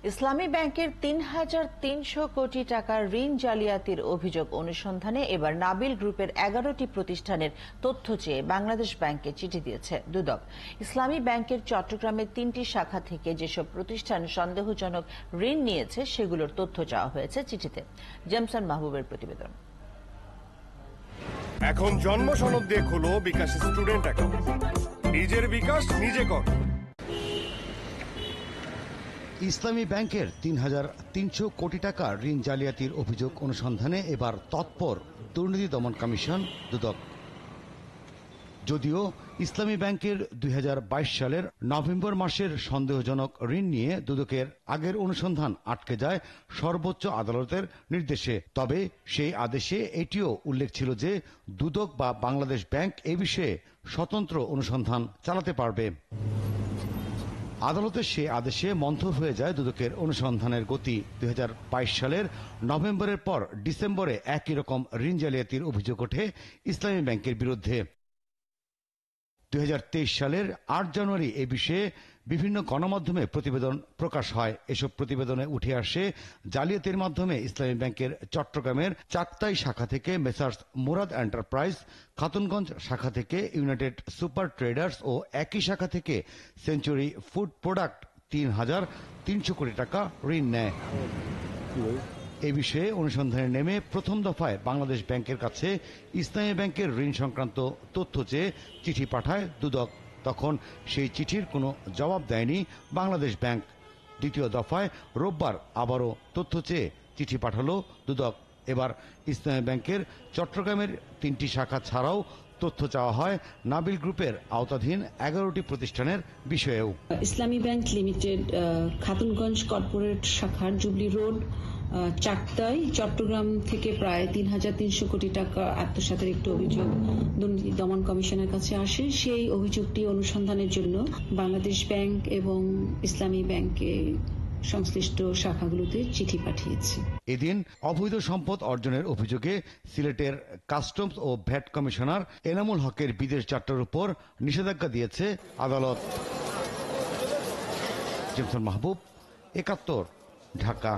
ইসলামী ব্যাংকের ৩,৩০০ কোটি টাকার ঋণ জালিয়াতির অভিযোগ অনুসন্ধানে এবার নাবিল গ্রুপের ১১টি প্রতিষ্ঠানের তথ্য চেয়ে বাংলাদেশ ব্যাংককে চিঠি দিয়েছে দুদক। ইসলামী ব্যাংকের চট্টগ্রামের ৩টি শাখা থেকে যেসব প্রতিষ্ঠান সন্দেহজনক ঋণ নিয়েছে সেগুলোর তথ্য চাওয়া হয়েছে চিঠিতে। জেমসন মাহবুবের প্রতিবেদন। এখন জন্ম সনদ দিয়ে খোলো বিকাশ স্টুডেন্ট অ্যাকাউন্ট। নিজের বিকাশ নিজে কর। ইসলামী ব্যাংকের ৩,৩০০ কোটি টাকা ঋণ জালিয়াতির অভিযোগ অনুসন্ধানে এবার তৎপর দুর্নীতি দমন কমিশন দুদক। যদিও ইসলামী ব্যাংকের ২০২২ সালের নভেম্বর মাসের সন্দেহজনক ঋণ নিয়ে দুদকের আগের অনুসন্ধান আটকে যায় সর্বোচ্চ আদালতের নির্দেশে, তবে সেই আদেশে এটিও উল্লেখ ছিল যে দুদক বা বাংলাদেশ ব্যাংক এ বিষয়ে স্বতন্ত্র অনুসন্ধান চালাতে পারবে। আদালতের সে আদেশে মন্থর হয়ে যায় দুদকের অনুসন্ধানের গতি। ২০২২ সালের নভেম্বরের পর ডিসেম্বরে একই রকম ঋণ জালিয়াতির অভিযোগ ওঠে ইসলামী ব্যাংকের বিরুদ্ধে। ২০২৩ সালের ৮ জানুয়ারি এ বিষয়ে বিভিন্ন গণমাধ্যমে প্রতিবেদন প্রকাশ হয়। এসব প্রতিবেদনে উঠে আসে জালিয়াতির মাধ্যমে ইসলামী ব্যাংকের চট্টগ্রামের চাকতাই শাখা থেকে মেসার্স মুরাদ এন্টারপ্রাইজ, খাতুনগঞ্জ শাখা থেকে ইউনাইটেড সুপার ট্রেডার্স ও একই শাখা থেকে সেঞ্চুরি ফুড প্রোডাক্ট ৩,৩০০ কোটি টাকা ঋণ নেয়। এ বিষয়ে অনুসন্ধানে নেমে প্রথম দফায় বাংলাদেশ ব্যাংকের কাছে ইসলামী ব্যাংকের ঋণ সংক্রান্ত তথ্য চেয়ে চিঠি পাঠায় দুদক। তখন সেই চিঠির কোনো জবাব দেয়নি বাংলাদেশ ব্যাংক। দ্বিতীয় দফায় রোববার আবারও তথ্য চেয়ে চিঠি পাঠালো দুদক। এবার ইসলামী ব্যাংকের চট্টগ্রামের ৩টি শাখা ছাড়াও তথ্য চাওয়া হয় নাবিল গ্রুপের আওতাধীন ১১টি প্রতিষ্ঠানের বিষয়েও। ইসলামী ব্যাংক লিমিটেড খাতুনগঞ্জ কর্পোরেট শাখার জুবলি রোড চাকতাই চট্টগ্রাম থেকে প্রায় ৩,৩০০ কোটি টাকা আত্মসাতের একটি অভিযোগ দুর্নীতি দমন কমিশনের কাছে আসে। সেই অভিযোগটি অনুসন্ধানের জন্য বাংলাদেশ ব্যাংক এবং ইসলামী ব্যাংকে সংশ্লিষ্ট শাখাগুলোতে চিঠি পাঠিয়েছে। এদিন অবৈধ সম্পদ অর্জনের অভিযোগে সিলেটের কাস্টমস ও ভ্যাট কমিশনার এনামুল হকের বিদেশ যাত্রার উপর নিষেধাজ্ঞা দিয়েছে আদালত। জেমসন মাহবুব, ৭১, ঢাকা।